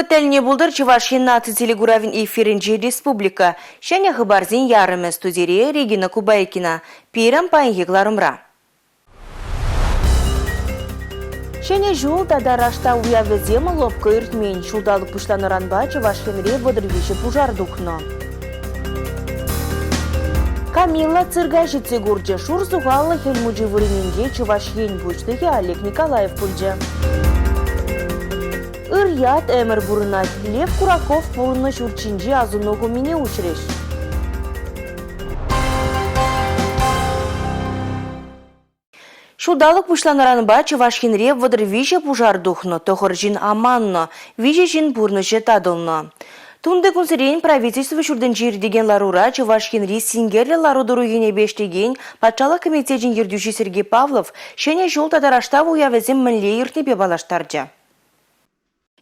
Вăгăтельне булдыр Чувашин наци телегуравин эфиринче республика. Шәне хыбарзин ярыме студире Регина Кубайкина. Пирам пайнгегларымра. Шәне жол тада рашта уявезем лопка үртмен. Шулдалық пуштаныранба Чувашинре водырвиші пужар духно. Камилла цирга житсе гурджа шурзуғалы хелмуджи вырыненде Чувашин пуштығы Олег Николаев пульджа. Ир-ят әмір бұрынат. Лев Кураков бұрыны жүрчинжі азынығы мене ұшыреш. Шудалық бұшланаранба Чувашинре вадыр виже пужар духно, тоғыр жин аманно, виже жин бұрны жетадылно. Тунды күнсерен правительство жүрден жердеген ларура Чувашинре сингерлі ларудыру ене бештеген патшалық комитетін ердюші Сергей Павлов шене жол тадараштав уявезем мінле ертнебе балаштарджа.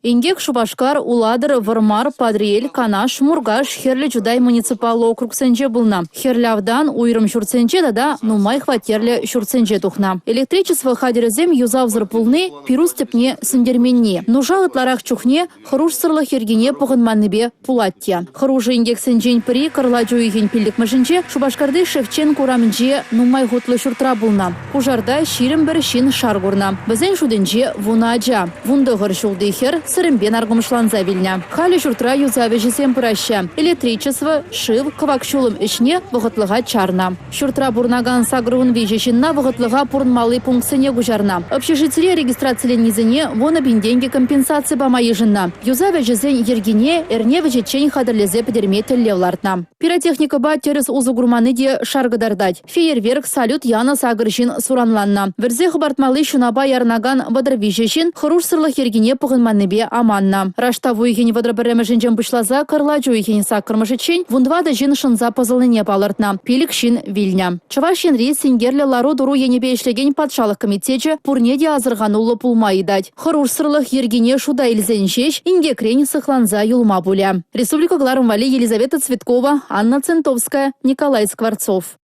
Ингек Шубашкар, Уладыр, Вармар, Падриэль, Канаш, Мургаш, Херлі Жудай муниципал округ сенже булна. Херлявдан уйрым шурценже дада нумай хватерлі шурценже тухна. Электричество хадерезем юзавзыр пулны, пиру степне сендерменне. Нужа ытларах чухне, харуш сырлы хергене пығынманныбе пулаття. Харужы ингек сенжен піри карладжу иген пилдік мәжінже, Шубашкарды Шевчен курамынже нумай хутлы шуртра булна. Ужарда ширім бір шин шаргурна. Бізен шуденже вунаджа. Вундығыр шулды хер, сырымбен аргумышланза вильня. Хали шуртра юзаве жесем пыраща. Электричество, шив, кавакшулым ишне вғытлыға чарна. Шуртра бурнаган сагрывын вежешінна вғытлыға пурнмалы пункцене гужарна. Общежитие регистрациялен низіне вона бенденге компенсация бама ежінна. Юзаве жесен ергене эрне вежечен хадырлезе педерметі левлартна. Пиротехника ба терес узы гурманы де шаргадардать. Фейерверк, салют яна сагрышин суранланна. Верзе хабартмалы шунаба ярнаган бадыр вежешін хыруш сырлых ергене пығынманныбе аманна. Раштаву ехен водробереме жинжен пышлаза карладжу ехен саккырмышычен вундвада жин шынза пазылыне палыртна. Пилік шин вильня. Чувашинре сингерлі лару дуру енебе ишлеген патшалық комитетче пурнеде азырғанулы пулмайы дать. Хыруш сырлых ергене шуда илзен шеш, инге крень сыхланза юлма буля. Республика Гларымвали, Елизавета Цветкова, Анна Центовская, Николай Скворцов.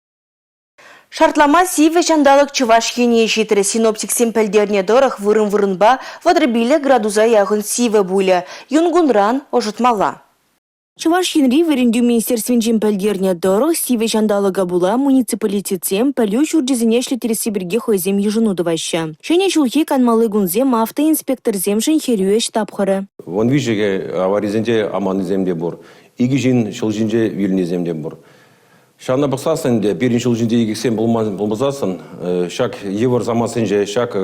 Шартлама сиве жандалық Чувашине жетірі синоптик семпелдерне дорах вырын-вырынба вадрабиле градуза яғын сиве буля. Юнгунран ожытмала. Чувашинри веренду министерствен жемпелдерне дорах сиве жандалыга була муниципалитетсем пәлю жүрдезіне шлетересі бірге хойзем ежынудываща. Шене жылхи канмалы гунзем автоинспекторзем жын херюеш тапхары. Вон вижеге аваризенде аманыземде бұр. Иги жин шылжинже вилнеземде бұр. Шана бақсасын де перин жылжынде егексен болмазасын, шак евр замасынже, шак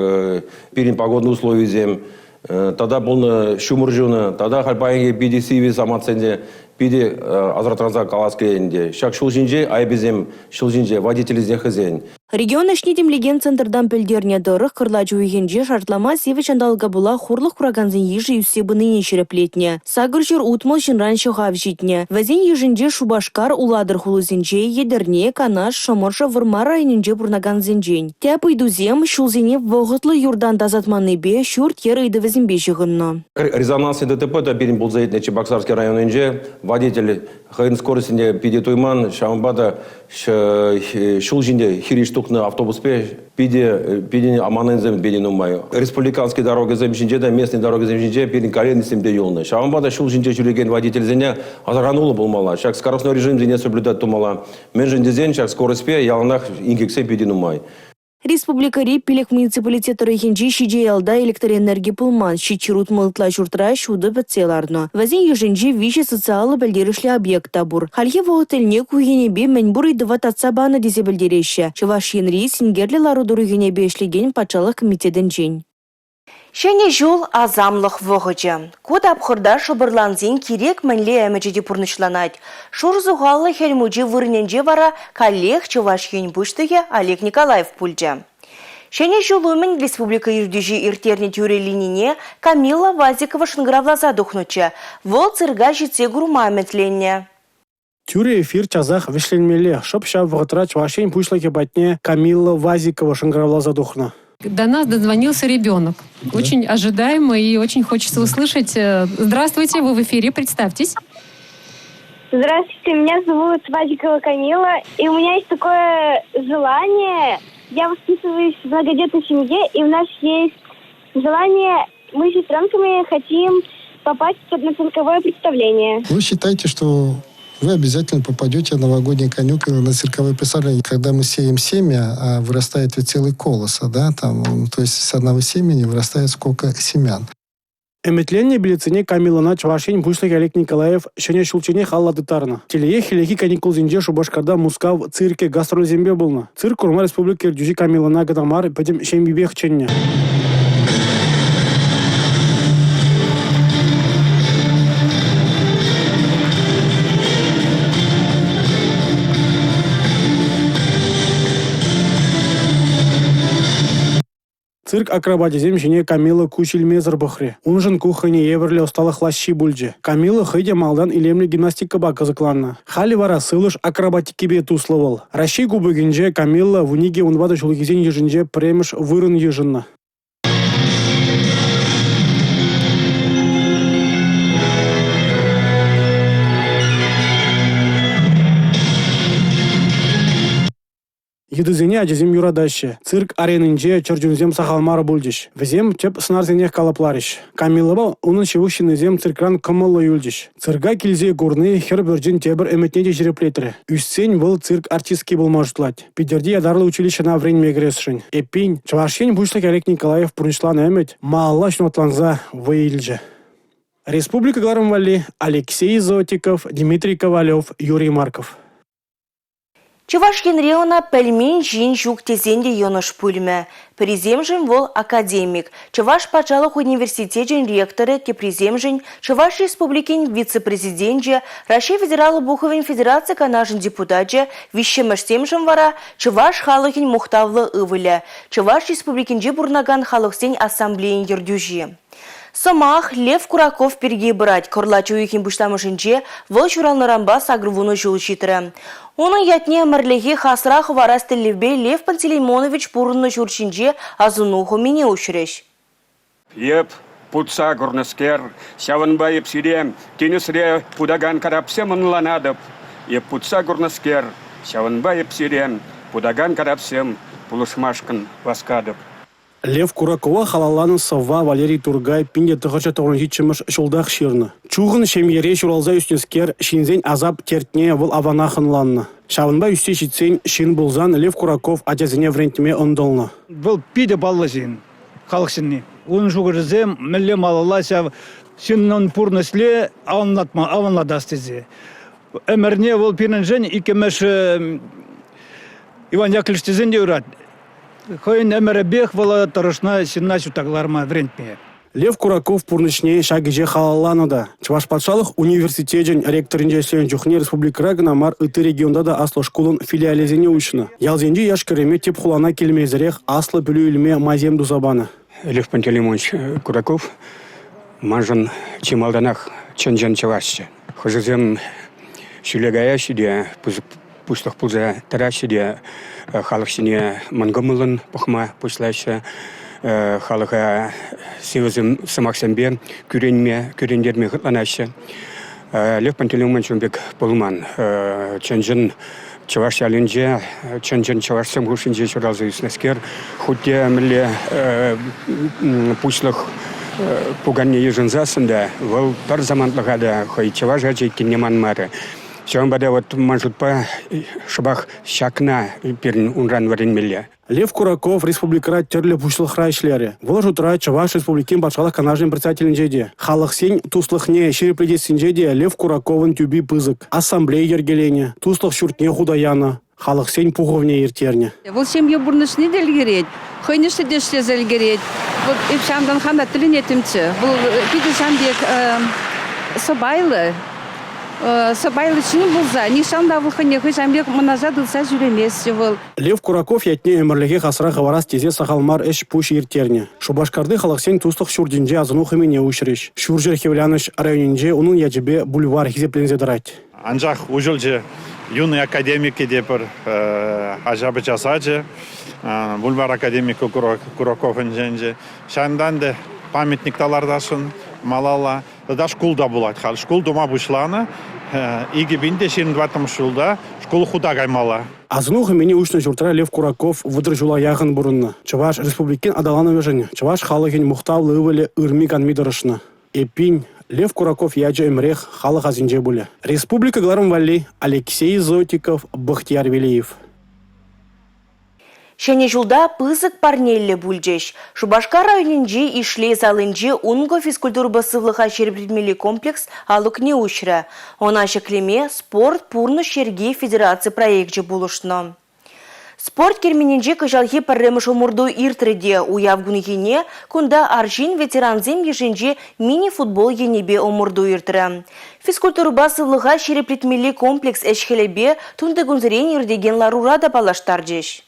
перин погодный условий зем, тада болны шумыржуны, тада харпайынге биде сиве замасынде, биде азратранза каласкеенде, шак шылжинже айбезем шылжинже водителізде хызен. Регион ашнедем леген центрдан пелдерне дырых кырлачу егенже шартлама севе чандалга була хурлық кураганзен ежи юсебыны нешереплетне. Сагыржыр утмал жинран шоғав житне. Вазен ежинже Шубашкар уладыр хулызенже едерне Канаш Шаморша Вармар районенже бурнаганзенжен. Тяп идузем шулзене вғытлы юрдан дазатманы бе шурт ер иды вазенбе жығынна. Резонансы ДТП да перин болзаетне Чебоксарский районенже водитель хайын скоростінде пиде туйман шамбада шулжинде хириш тухны автобуспе пиде аманынзем беден умай. Республиканский дорога земжинже да местный дорога земжинже пирин каренисемде юлны. Шамбада шулжинже жүреген водитель зене азарганулы болмала. Шак скоростной режим зене соблюдать тумала. Мен жиндезен шак скоростпе яланах ингексе беден умай. Республика Реппелек муниципалитеты рейхенджи шиджей алда электроэнергия пулман, шичерут мылтла журтра шуды бәтселарно. Вазен еженджи вище социалы бәлдерішлі объект табур. Хальхе вағытылне күйенебе мәнбур идыва татсабаны дезе бәлдереші. Чувашинри сингерлі ларудыру енебе ішлеген патшалық комитетін жен. Шене жол азамлық вғычы. Код апқырда шыбырланзен керек мәнле әмәжеде пұрнышланад. Шурзуғалы хелмуджи вырненже вара коллег Чувашин бұштығы Олег Николаев пульджа. Шене жол өмін республика юрдежі иртерне тюрелинине Камилла Вазикова шынгравлаза дұхнычы. Вол цирга жетсе гурма әметленне. Тюре эфир чазах вишленмеле. Шопша вғытра Чувашин пушлаке батне Камилла Вазикова шынгравлаза дұхна. До нас дозвонился ребенок. Очень ожидаемо и очень хочется услышать. Здравствуйте, вы в эфире, представьтесь. Здравствуйте, меня зовут Вазикова Камила, и у меня есть такое желание. Я воспитываюсь в многодетной семье, и у нас есть желание, мы с сестренками хотим попасть на цирковое представление. Вы считайте, что вы обязательно попадете на новогодние каникулы на цирковое представление. Когда мы сеем семя, а вырастает ведь целый колос, да, там, то есть с одного семени вырастает сколько семян. Эметленне билетине Камилана Чувашин Пушлык Олег Николаев шене шулчине халладытарна. Телее хилеки каникул зинже Шубашкарда Мускав цирке гастроль зембе булна. Цирк Урма Республики Рдюжи Камилана Гадамар пойдем шембибех ченне. Цирк акробатизм жіне Камила Кучилмезер бұхре. Унжын кухане еверле усталых лащи бульджи. Камила хыйде малдан илемлі гимнастика ба кызыкланна. Хали вара сылыш акробатики бе туслывал. Раши губыгинже Камила вуниге унвада шулгизен ежинже премеш вырын ежинна. Едызене ажезем юрадаще. Цирк аренинже чорджунзем сахалмара бульдиш. Везем чеп снарзенех калаплариш. Камилова унын шевущинезем циркран кымылы юлдиш. Цирга килзе гурны хер бюрджин тебір эметнеде жереплетірі. Үссен был цирк артистки болмажутлать. Пидерди ядарлы училище на время мегресшин. Эпин, Чувашин Пушлык Олег Николаев пурнишлан эмет, маалла шнотланза выилже. Республика Гларамвали, Алексей Зотиков, Дмитрий Ковалев, Юрий Марков. Чувашкин региона пельмень жин жук тезенде йоныш пульме. Приземжин вол академик. Чуваш пачалых университетен ректоры кеприземжин, Чуваш республикин вице-президентже, Россия федералы Буховин федерация канажин депутатже, вишемештемжин вара, Чуваш халыхин мухтавлы ывыля. Чуваш республикинже бурнаган халыхсен ассамблеен ердюжи. Сомах Лев Кураков перге брать, корлачу ихин буштамышынче, вол чуралнырамба сагрувуну жул читры. Оның ятне мірлеге хасрах варасты Лев Пантелеймонович пурынны журчинче азунуху мене ушреш. Еп, путса гурнаскер, сяванбайып сирем, тенесре пудаган карапсем онланадып. Еп путса гурнаскер, сяванбайып сирем, пудаган карапсем пулышмашкын васкадып. Лев Куракова халаланы сова Валерий Тургай пинде тұғырша тоғын чымыш шулдақ ширны. Чуғын шемере шуралза үстінскер шинзен азап тертне выл аванахынланны. Шавынба үсте шитсен шин бұлзан Лев Кураков атязіне врентіме ондылны. Бұл пиде баллазин, қалықсынны. Оның жүгірізем, мүлі малаласа, сеннің пұрнысле аванладастызе. Әмірне ол пинінжен икемеш Иван Яковлевичтезен де үрат. Хойн эмеребех вала тарышна синнасю тагларма врентме. Лев Кураков пурнышне шагиже халаланада. Чуваш патшалық университетен ректоринже сен жүхне республикара гнамар ыты регионда да аслы школын филиалезене учына. Ялзенде яшкереме теп хулана келмезерех аслы бүлүлме мазем дузабаны. Лев Пантелеймонович Кураков мажын чималданах ченжен чавашчы. Хожызем шүлегаяшыде пуштық пулза тарашыде халықшыне мангымылын пұқма пұшлайшы халыға севізім самақсамбе күрендерме ғытланашы. Лев Пантелеймонович болман ченжен Чаваш ялинже, ченжен чаваш самгушинже чуралзы юснескер, хотя мле пушлых пуганне ежензасында, вол тар замантлыгада хой чаваш гачей кинеман мары. Чаван бада вот может по шабах шакна перн унран варен милле. Лев Кураков республикара терле пушлых райшлері. Вол утра Чаваш республикин батшалық канажын председателін жеде. Халық сен туслықне шерепредесін жеде Лев Кураковын тюби пызык. Ассамблея ергелене, туслық шүртне худаяна. Халық сен пуговне ертерне. Вол семье бурнышны делгерет, хойнышты деште зелгерет. Вот и всямдан хана тилинетимче. Вол пидесамбек собайлы. Собайлы чыны болса, нишанда вылхыне хыжамбек мынажадылса жүремесі выл. Лев Кураков ятне өмірліге қасыра ғаварас тезе сақалмар эш пуш ертерне. Шубашкарды халықсен туслық шурдинже азыну хымене ушреш. Шуржер хевляныш районинже оның яджебе бульвар хизеплензе дырать. Анжақ ұжылжы юный академики депір ажабы жасаджы. Бульвар академикі Кураков инженже. Шандан да памятник талардашын малала. Да школда булат. Школ дома бушлана. Иги бинде 22 шулда школ худа гаймала. Азыну хымене ушны журтара Лев Кураков выдыр жула яғын бұрынны. Чаваш республикин адаланы вежен. Чаваш халығын мұқтавлы ывылі ырмиган мидырышны. Эпин Лев Кураков яджа эмрех халық азинже буле. Республика Гларым Валли, Алексей Зотиков, Бахтияр Велиев. Шәне жылда пызык парнелле бульджеш. Шубашкар районинже ишле залынже унго физкультур басывлыха шербредмели комплекс алукне ушра. Она шеклеме спорт пурны шерге федерации проектже булышно. Спорт керменинже кыжалхи парремыш умурду иртреде уявгунихине, кунда аржин ветеранзем ежинже мини-футбол енебе умурду иртре. Физкультур басывлыха шербредмели комплекс эшхелебе тунды гунзерен ирдеген ларурада палаштарджеш.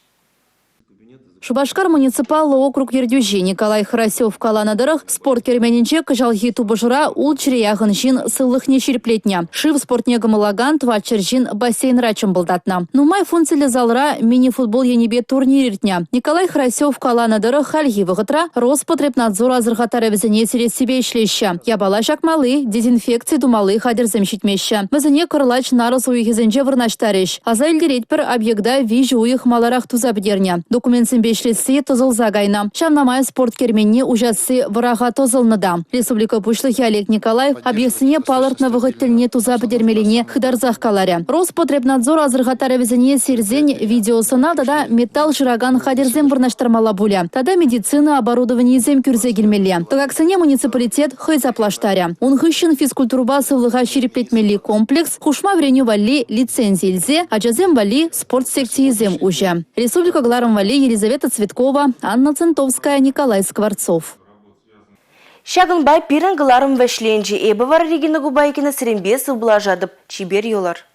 Шубашкар муниципаллы округ ердюжи Николай Харасев каланадырых спорт керменинче кыжалхи тубыжыра ул чиреяғын жин сыллыхне шерплетня. Шив спортнегі мылаган твачыр жин бассейн рачым болдатна. Нумай функциялы залра мини-футбол енебе турнирертня. Николай Харасев каланадырых хальги вғытра Роспотребнадзор азырғатары візіне сирес себе ишлеща. Ябала жакмалы, дезинфекция думалы хадерзем шитмеща. Візіне кырлач нарыс уйхезенже вырнаштареш. Аза илдерет бір объекта вижі уйх маларах тузабдерня. Документсен бешлесе тозылза гайна. Шамнамай спорт керменне ужасы вырага тозылныда. Республика Пушлыхи Олег Николаев объясне палыртна вғыттіліне тузабдермеліне хыдарзах каларе. Роспотребнадзор азырғатары візіне серзен видеосына да металл жыраган хадерзем вырнаштармала буля. Тада медицина оборудование зем кюрзе келмеле. Тагаксыне муниципалитет хызаплаштаря. Он хыщен физкультурба сывлыға шереплетмели комплекс хушма вреню вали лицензии льзе, а джазем вали спорт секции зем уже. Республика Гларым Вали, Елизавета Цветкова, Анна Центовская, Николай Скворцов. Шагынбай пирен Гларым вешленджи эбі вар Регина Губайкина сіренбе сывблажадып чибер йолар.